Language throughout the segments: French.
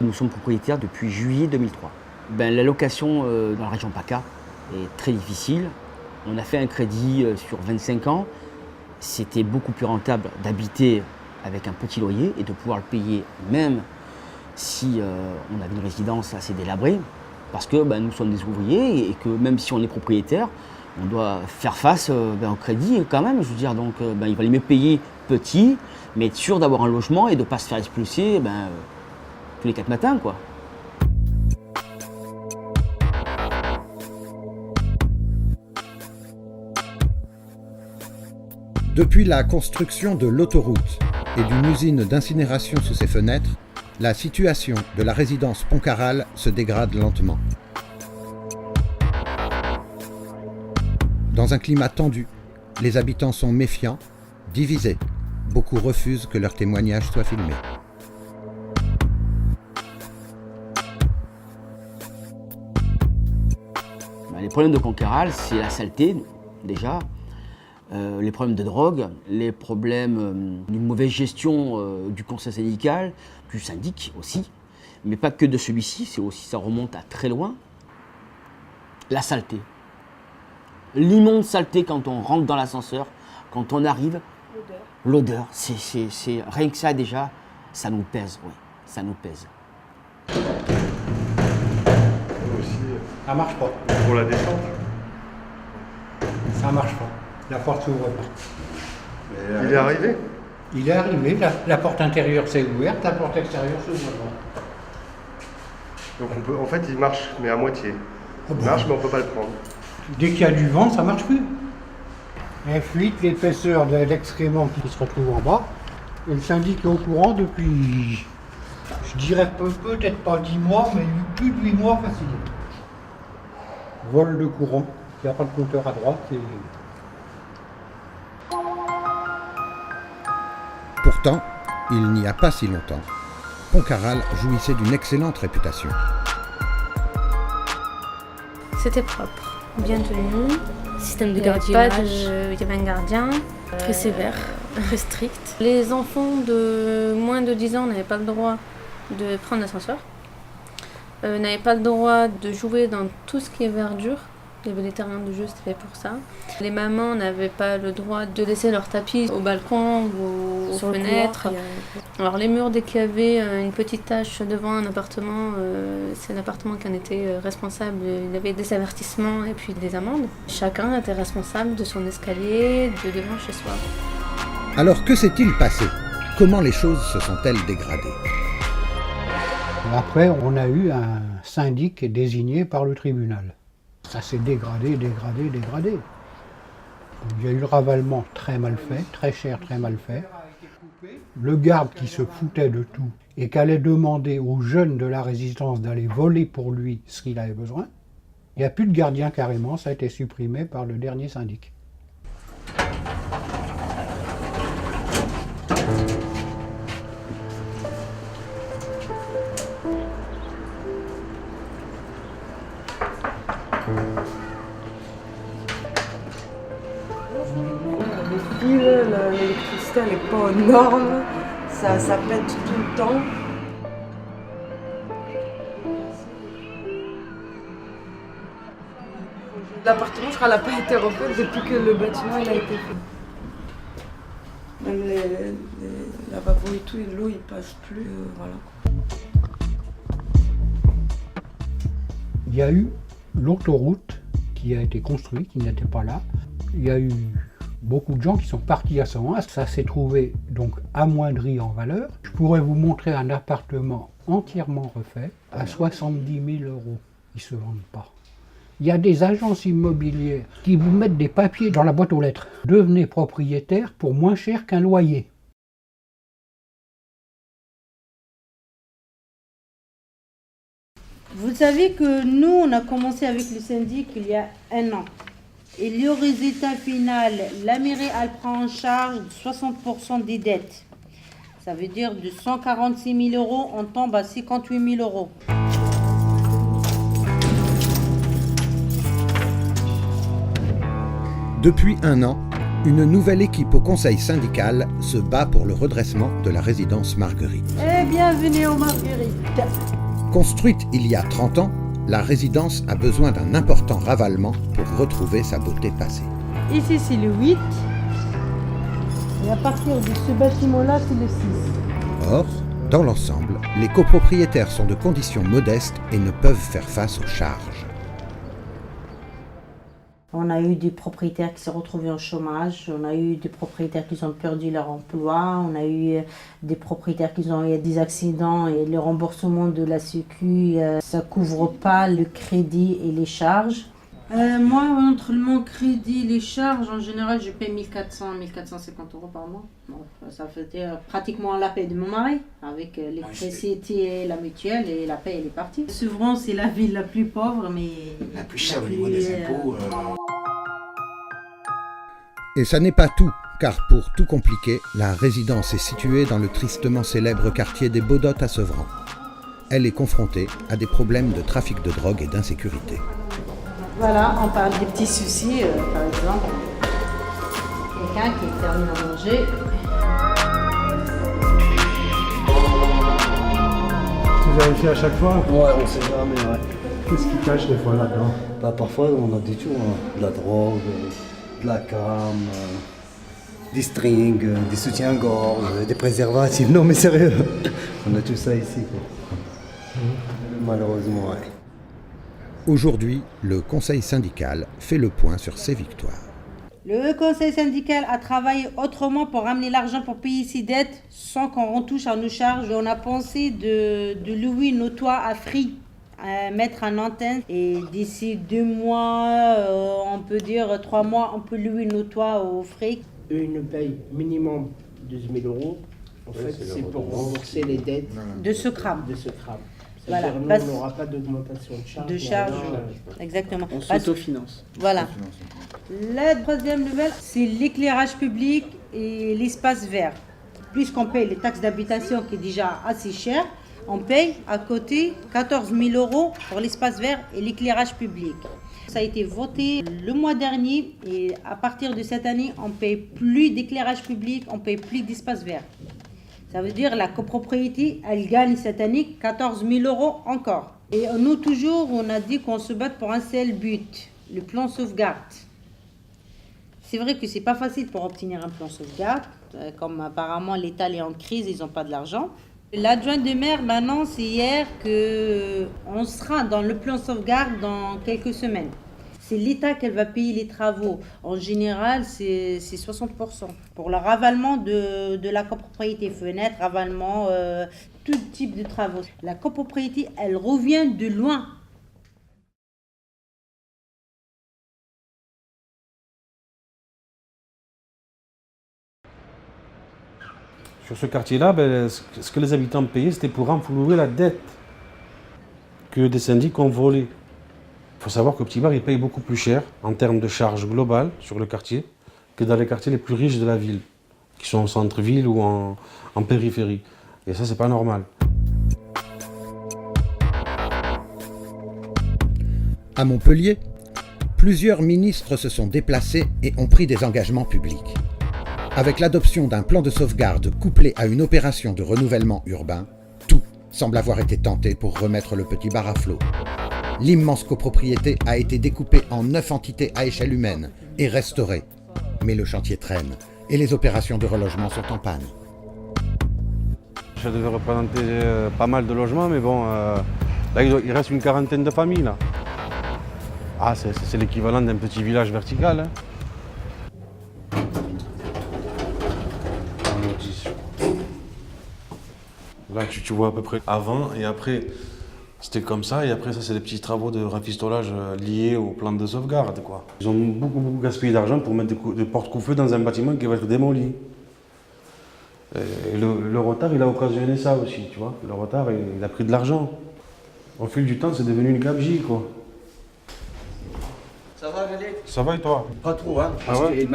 Nous sommes propriétaires depuis juillet 2003. La location dans la région PACA est très difficile. On a fait un crédit sur 25 ans. C'était beaucoup plus rentable d'habiter avec un petit loyer et de pouvoir le payer même si on avait une résidence assez délabrée. Parce que nous sommes des ouvriers et que même si on est propriétaire, on doit faire face au crédit quand même. Je veux dire, donc il valait mieux payer petit, mais être sûr d'avoir un logement et de ne pas se faire expulser tous les 4 matins, quoi. Depuis la construction de l'autoroute et d'une usine d'incinération sous ses fenêtres, la situation de la résidence Pontcarral se dégrade lentement. Dans un climat tendu, les habitants sont méfiants, divisés. Beaucoup refusent que leurs témoignages soient filmés. Les problèmes de Pontcarral, c'est la saleté, déjà. Les problèmes de drogue, les problèmes d'une mauvaise gestion du conseil syndical, du syndic aussi, mais pas que de celui-ci, ça remonte à très loin. La saleté. L'immonde saleté quand on rentre dans l'ascenseur, quand on arrive. L'odeur, c'est rien que ça déjà, ça nous pèse, oui, ça nous pèse. Ça marche pas. Pour la descente. Ça marche pas. La porte s'ouvre pas. Il est arrivé? Il est arrivé, la porte intérieure s'est ouverte, la porte extérieure s'ouvre pas. Donc en fait, il marche, mais à moitié. Il marche, mais on peut pas le prendre. Dès qu'il y a du vent, ça marche plus. Inflite l'épaisseur de l'excrément qui se retrouve en bas. Et le syndic est au courant depuis, je dirais peut-être pas 10 mois, mais plus de 8 mois facile. Vol de courant, il n'y a pas de compteur à droite. Pourtant, il n'y a pas si longtemps, Pontcarral jouissait d'une excellente réputation. C'était propre, bien tenu. Système de Il y gardiennage. avait un gardien. Très sévère, très strict. Les enfants de moins de 10 ans n'avaient pas le droit de prendre l'ascenseur. N'avaient pas le droit de jouer dans tout ce qui est verdure. Il y avait des terrains de jeu, c'était fait pour ça. Les mamans n'avaient pas le droit de laisser leur tapis au balcon ou aux fenêtres. Alors les murs, dès qu'il y avait une petite tache devant un appartement, c'est l'appartement qui en était responsable. Il y avait des avertissements et puis des amendes. Chacun était responsable de son escalier, de devant chez soi. Alors que s'est-il passé? Comment les choses se sont-elles dégradées? Après, on a eu un syndic désigné par le tribunal. Ça s'est dégradé. Il y a eu le ravalement très mal fait, très cher, très mal fait. Le garde qui se foutait de tout et qui allait demander aux jeunes de la résistance d'aller voler pour lui ce qu'il avait besoin. Il n'y a plus de gardien carrément, ça a été supprimé par le dernier syndic. Les fils, l'électricité elle n'est pas aux normes, ça pète tout le temps. L'appartement, je crois, n'a pas été refait depuis que le bâtiment il a été fait. Même les lavabos et tout, l'eau il passe plus, voilà. Il y a eu l'autoroute qui a été construite, qui n'était pas là. Il y a eu beaucoup de gens qui sont partis à ce moment-là. Ça s'est trouvé donc amoindri en valeur. Je pourrais vous montrer un appartement entièrement refait à 70 000 €. Ils ne se vendent pas. Il y a des agences immobilières qui vous mettent des papiers dans la boîte aux lettres. Devenez propriétaire pour moins cher qu'un loyer. Vous savez que nous, on a commencé avec le syndic il y a 1 an. Et le résultat final, la mairie, elle prend en charge 60% des dettes. Ça veut dire de 146 000 €, on tombe à 58 000 €. Depuis 1 an, Une nouvelle équipe au conseil syndical se bat pour le redressement de la résidence Marguerite. Et bienvenue aux Marguerites. Construite il y a 30 ans, la résidence a besoin d'un important ravalement pour retrouver sa beauté passée. Ici, c'est le 8. Et à partir de ce bâtiment-là, c'est le 6. Or, dans l'ensemble, les copropriétaires sont de conditions modestes et ne peuvent faire face aux charges. On a eu des propriétaires qui se sont retrouvés en chômage, on a eu des propriétaires qui ont perdu leur emploi, on a eu des propriétaires qui ont eu des accidents et le remboursement de la Sécu, ça ne couvre pas le crédit et les charges. Moi, entre mon crédit et les charges, en général, je paie 1400 à 1450 € par mois. Bon, ça faisait pratiquement la paie de mon mari, avec l'électricité et la mutuelle, et la paie, elle est partie. Sevran, c'est la ville la plus pauvre, mais la plus chère au niveau des impôts. Et ça n'est pas tout, car pour tout compliquer, la résidence est située dans le tristement célèbre quartier des Baudottes à Sevran. Elle est confrontée à des problèmes de trafic de drogue et d'insécurité. Voilà, on parle des petits soucis, par exemple, quelqu'un qui termine à manger. Tu vérifies à chaque fois? Ouais, on sait jamais, ouais. Qu'est-ce qui cache des fois là-dedans? Bah, parfois, on a du tout, hein. De la drogue, de la cam, des strings, des soutiens-gorge, des préservatifs. Non, mais sérieux, on a tout ça ici, quoi. Malheureusement, ouais. Aujourd'hui, le conseil syndical fait le point sur ses victoires. Le conseil syndical a travaillé autrement pour ramener l'argent pour payer ses dettes sans qu'on retouche à nos charges. On a pensé de louer nos toits à Free, mettre en antenne. Et d'ici 2 mois, on peut dire 3 mois, on peut louer nos toits au Free. Eux, ils nous payent minimum 12 000 €. En fait, c'est pour rembourser les dettes de ce crame. Voilà, nous, on n'aura pas d'augmentation de charge. Exactement. On s'autofinance. Voilà. La troisième nouvelle, c'est l'éclairage public et l'espace vert. Puisqu'on paye les taxes d'habitation qui est déjà assez cher, on paye à côté 14 000 € pour l'espace vert et l'éclairage public. Ça a été voté le mois dernier et à partir de cette année, on ne paye plus d'éclairage public, on ne paye plus d'espace vert. Ça veut dire que la copropriété, elle gagne cette année 14 000 € encore. Et nous, toujours, on a dit qu'on se bat pour un seul but, le plan sauvegarde. C'est vrai que c'est pas facile pour obtenir un plan sauvegarde, comme apparemment l'État est en crise, ils n'ont pas de l'argent. L'adjoint de maire m'annonce hier qu'on sera dans le plan sauvegarde dans quelques semaines. C'est l'État qui va payer les travaux. En général, c'est 60%. Pour le ravalement de la copropriété, fenêtre, ravalement, tout type de travaux. La copropriété, elle revient de loin. Sur ce quartier-là, ce que les habitants payaient, c'était pour renflouer la dette que des syndics ont volé. Il faut savoir que Petit Bar, il paye beaucoup plus cher en termes de charges globales sur le quartier que dans les quartiers les plus riches de la ville, qui sont en centre-ville ou en périphérie. Et ça, c'est pas normal. À Montpellier, plusieurs ministres se sont déplacés et ont pris des engagements publics. Avec l'adoption d'un plan de sauvegarde couplé à une opération de renouvellement urbain, tout semble avoir été tenté pour remettre le Petit Bar à flot. L'immense copropriété a été découpée en 9 entités à échelle humaine et restaurée. Mais le chantier traîne et les opérations de relogement sont en panne. Ça devait représenter pas mal de logements, mais bon, là il reste une quarantaine de familles. Là. Ah, c'est l'équivalent d'un petit village vertical. Hein. Là, tu vois à peu près avant et après. C'était comme ça, et après ça c'est des petits travaux de rafistolage liés au plan de sauvegarde, quoi. Ils ont beaucoup gaspillé d'argent pour mettre des porte-coups-feu dans un bâtiment qui va être démoli. Et le retard, il a occasionné ça aussi, tu vois. Le retard, il a pris de l'argent. Au fil du temps, c'est devenu une gabegie, quoi. Ça va, Galé? Ça va et toi? Pas trop, hein. Parce ouais?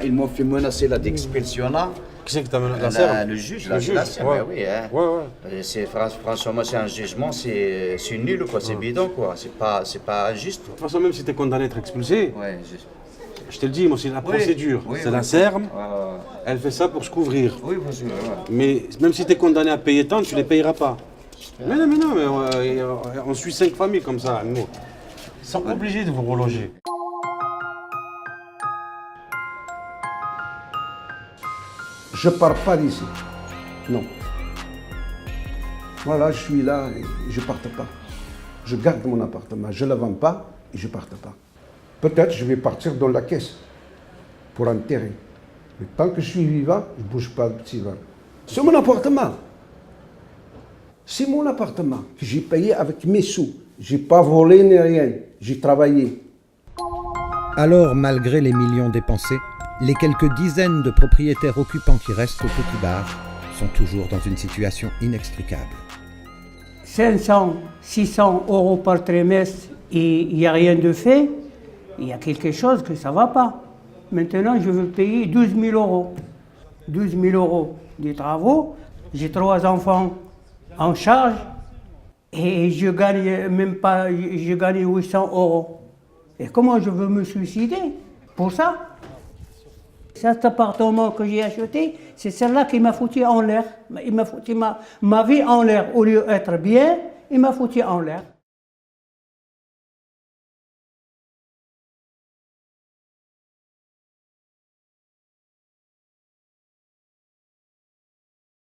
qu'ils m'ont fait menacer là d'expulsion là. Qui c'est que t'as menacé? Le juge, là, c'est la serre, ouais. Oui, hein. Ouais. Franchement, c'est un jugement, c'est nul, quoi. C'est bidon, quoi. C'est pas injuste. De toute façon, même si t'es condamné à être expulsé, Je te le dis, moi, c'est la procédure. C'est la serme. Elle fait ça pour se couvrir. Oui, bien sûr. Mais même si tu es condamné à payer tant, tu ne les payeras pas. Mais non, on suit 5 familles comme ça. Nous. Ils sont obligés de vous reloger. Je pars pas d'ici. Non. Voilà, je suis là et je ne parte pas. Je garde mon appartement, je ne le vends pas et je ne parte pas. Peut-être je vais partir dans la caisse pour enterrer. Mais tant que je suis vivant, je ne bouge pas de petit vin. C'est mon appartement. C'est mon appartement que j'ai payé avec mes sous. Je n'ai pas volé ni rien. J'ai travaillé. Alors, malgré les millions dépensés, les quelques dizaines de propriétaires occupants qui restent au petit bar sont toujours dans une situation inextricable. 500, 600 euros par trimestre et il n'y a rien de fait, il y a quelque chose que ça ne va pas. Maintenant, je veux payer 12 000 euros. 12 000 euros des travaux, j'ai 3 enfants en charge et je gagne même pas, je gagne 800 euros. Et comment je veux me suicider pour ça? Cet appartement que j'ai acheté, c'est celle-là qui m'a foutu en l'air. Il m'a foutu ma vie en l'air. Au lieu d'être bien, il m'a foutu en l'air.